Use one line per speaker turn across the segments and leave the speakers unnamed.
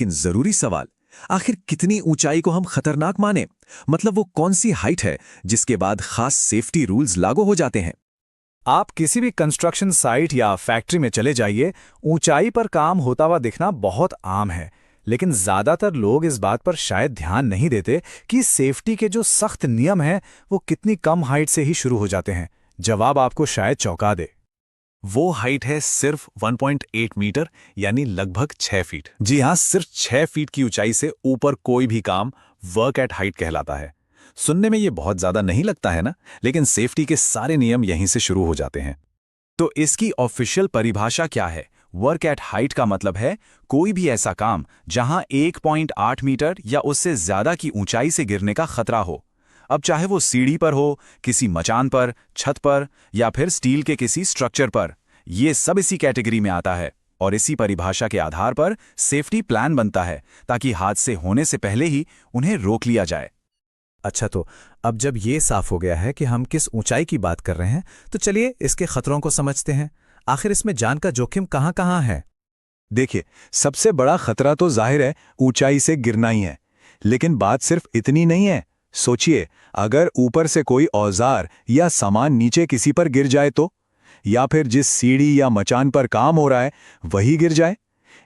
लेकिन जरूरी सवाल, आखिर कितनी ऊंचाई को हम खतरनाक माने? मतलब वो कौन सी हाइट है जिसके बाद खास सेफ्टी रूल्स लागू हो जाते हैं?
आप किसी भी कंस्ट्रक्शन साइट या फैक्ट्री में चले जाइए, ऊंचाई पर काम होता हुआ दिखना बहुत आम है। लेकिन ज्यादातर लोग इस बात पर शायद ध्यान नहीं देते कि सेफ्टी के जो सख्त नियम हैं वो कितनी कम हाइट से ही शुरू हो जाते हैं। जवाब आपको शायद चौंका दे।
वो हाइट है सिर्फ 1.8 मीटर, यानी लगभग 6 फीट। जी हाँ, सिर्फ 6 फीट की ऊंचाई से ऊपर कोई भी काम वर्क एट हाइट कहलाता है। सुनने में ये बहुत ज्यादा नहीं लगता है ना, लेकिन सेफ्टी के सारे नियम यहीं से शुरू हो जाते हैं। तो इसकी ऑफिशियल परिभाषा क्या है? वर्क एट हाइट का मतलब है कोई भी ऐसा काम जहां 1.8 मीटर या उससे ज्यादा की ऊंचाई से गिरने का खतरा हो। अब चाहे वो सीढ़ी पर हो, किसी मचान पर, छत पर या फिर स्टील के किसी स्ट्रक्चर पर, ये सब इसी कैटेगरी में आता है। और इसी परिभाषा के आधार पर सेफ्टी प्लान बनता है ताकि हादसे होने से पहले ही उन्हें रोक लिया जाए।
अच्छा, तो अब जब ये साफ हो गया है कि हम किस ऊंचाई की बात कर रहे हैं, तो चलिए इसके खतरों को समझते हैं। आखिर इसमें जान का जोखिम कहाँ-कहाँ है?
देखिए, सबसे बड़ा खतरा तो जाहिर है ऊंचाई से गिरना ही है। लेकिन बात सिर्फ इतनी नहीं है। सोचिए, अगर ऊपर से कोई औजार या सामान नीचे किसी पर गिर जाए तो, या फिर जिस सीढ़ी या मचान पर काम हो रहा है वही गिर जाए।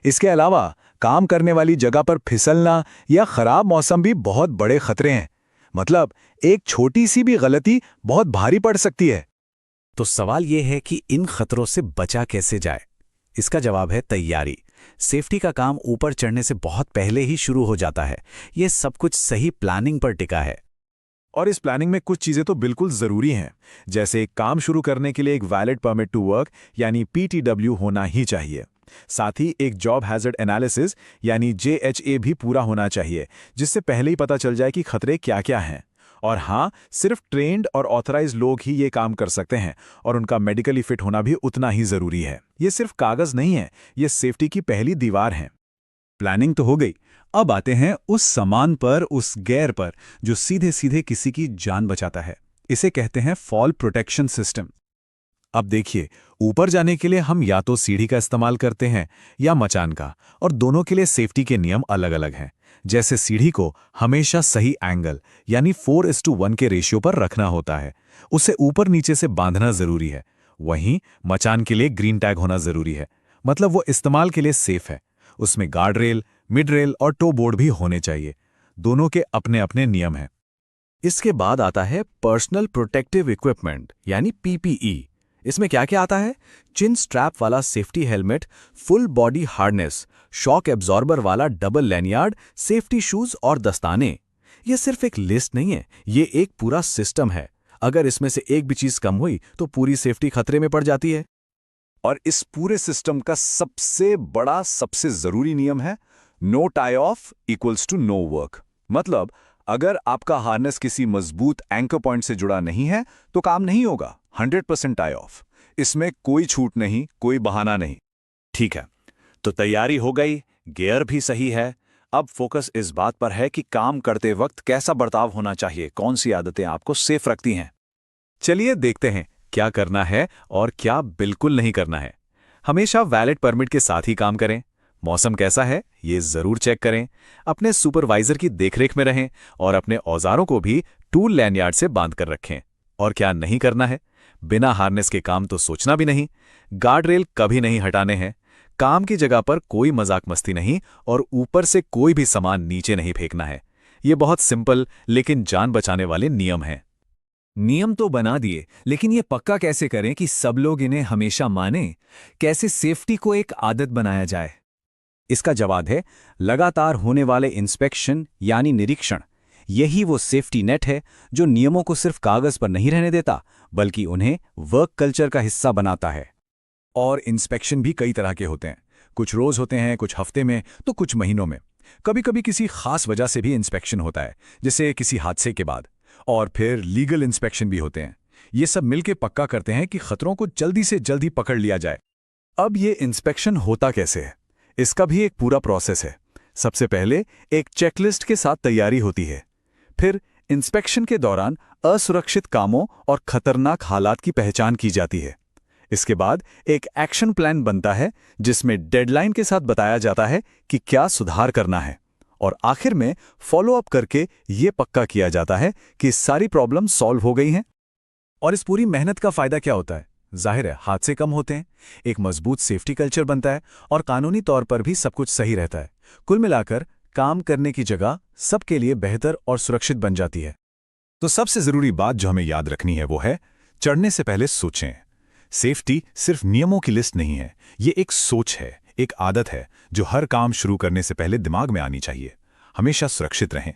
इसके अलावा काम करने वाली जगह पर फिसलना या खराब मौसम भी बहुत बड़े खतरे हैं। मतलब एक छोटी सी भी गलती बहुत भारी पड़ सकती है।
तो सवाल ये है कि इन खतरों से बचा कैसे जाए? इसका जवाब है तैयारी। सेफ्टी का काम ऊपर चढ़ने से बहुत पहले ही शुरू हो जाता है। ये सब कुछ सही प्लानिंग पर टिका है।
और इस प्लानिंग में कुछ चीजें तो बिल्कुल जरूरी हैं, जैसे काम शुरू करने के लिए एक वैलिड परमिट टू वर्क यानी PTW होना ही चाहिए। साथ ही एक जॉब हैजर्ड एनालिसिस यानी JHA भी पूरा होना चाहिए, जिससे पहले ही पता चल जाए कि खतरे क्या-क्या हैं। और हाँ, सिर्फ ट्रेन्ड और ऑथराइज्ड लोग ही ये काम कर सकते हैं और उनका मेडिकली फिट होना भी उतना ही जरूरी है। ये सिर्फ कागज नहीं है, ये सेफ्टी की पहली दीवार है।
प्लानिंग तो हो गई, अब आते हैं उस सामान पर, उस गेयर पर जो सीधे सीधे किसी की जान बचाता है। इसे कहते हैं फॉल प्रोटेक्शन सिस्टम। अब देखिए, ऊपर जाने के लिए हम या तो सीढ़ी का इस्तेमाल करते हैं या मचान का, और दोनों के लिए सेफ्टी के नियम अलग अलग हैं। जैसे सीढ़ी को हमेशा सही एंगल यानी 4:1 के रेशियो पर रखना होता है, उसे ऊपर नीचे से बांधना जरूरी है। वहीं मचान के लिए ग्रीन टैग होना जरूरी है, मतलब वो इस्तेमाल के लिए सेफ है। उसमें गार्ड रेल, मिड रेल और टो बोर्ड भी होने चाहिए। दोनों के अपने अपने नियम हैं। इसके बाद आता है पर्सनल प्रोटेक्टिव इक्विपमेंट यानी PPE। इसमें क्या क्या आता है? चिन स्ट्रैप वाला safety helmet, full body harness, shock absorber वाला डबल लैनियार्ड, सेफ्टी शूज और दस्ताने। यह सिर्फ एक लिस्ट नहीं है, ये एक पूरा सिस्टम है। अगर इसमें से एक भी चीज कम हुई तो पूरी सेफ्टी खतरे में पड़ जाती है।
और इस पूरे सिस्टम का सबसे बड़ा, सबसे जरूरी नियम है no tie off equals to no work. मतलब अगर आपका हार्नेस किसी मजबूत एंकर पॉइंट से जुड़ा नहीं है तो काम नहीं होगा। 100% टाई ऑफ। इसमें कोई छूट नहीं, कोई बहाना नहीं।
ठीक है, तो तैयारी हो गई, गियर भी सही है। अब फोकस इस बात पर है कि काम करते वक्त कैसा बर्ताव होना चाहिए, कौन सी आदतें आपको सेफ रखती हैं। चलिए देखते हैं क्या करना है और क्या बिल्कुल नहीं करना है। हमेशा वैलिड परमिट के साथ ही काम करें। मौसम कैसा है ये जरूर चेक करें। अपने सुपरवाइजर की देखरेख में रहें और अपने औजारों को भी टूल लैंडयार्ड से बांध कर रखें। और क्या नहीं करना है? बिना हार्नेस के काम तो सोचना भी नहीं। गार्ड रेल कभी नहीं हटाने हैं। काम की जगह पर कोई मजाक मस्ती नहीं, और ऊपर से कोई भी सामान नीचे नहीं फेंकना है। ये बहुत सिंपल लेकिन जान बचाने वाले नियम हैं।
नियम तो बना दिए, लेकिन ये पक्का कैसे करें कि सब लोग इन्हें हमेशा मानें? कैसे सेफ्टी को एक आदत बनाया जाए?
इसका जवाब है लगातार होने वाले इंस्पेक्शन यानी निरीक्षण। यही वो सेफ्टी नेट है जो नियमों को सिर्फ कागज पर नहीं रहने देता, बल्कि उन्हें वर्क कल्चर का हिस्सा बनाता है।
और इंस्पेक्शन भी कई तरह के होते हैं। कुछ रोज होते हैं, कुछ हफ्ते में, तो कुछ महीनों में। कभी कभी किसी खास वजह से भी इंस्पेक्शन होता है, जैसे किसी हादसे के बाद। और फिर लीगल इंस्पेक्शन भी होते हैं। ये सब मिलकर पक्का करते हैं कि खतरों को जल्दी से जल्दी पकड़ लिया जाए। अब ये इंस्पेक्शन होता कैसे है? इसका भी एक पूरा प्रोसेस है। सबसे पहले एक चेकलिस्ट के साथ तैयारी होती है। फिर इंस्पेक्शन के दौरान असुरक्षित कामों और खतरनाक हालात की पहचान की जाती है।
इसके बाद एक एक्शन प्लान बनता है जिसमें डेडलाइन के साथ बताया जाता है कि क्या सुधार करना है, और आखिर में फॉलो अप करके ये पक्का किया जाता है कि सारी प्रॉब्लम सॉल्व हो गई हैं।
और इस पूरी मेहनत का फायदा क्या होता है? जाहिर है हादसे कम होते हैं, एक मजबूत सेफ्टी कल्चर बनता है और कानूनी तौर पर भी सब कुछ सही रहता है। कुल मिलाकर काम करने की जगह सबके लिए बेहतर और सुरक्षित बन जाती है।
तो सबसे जरूरी बात जो हमें याद रखनी है वो है, चढ़ने से पहले सोचें। सेफ्टी सिर्फ नियमों की लिस्ट नहीं है, ये एक सोच है, एक आदत है जो हर काम शुरू करने से पहले दिमाग में आनी चाहिए। हमेशा सुरक्षित रहें।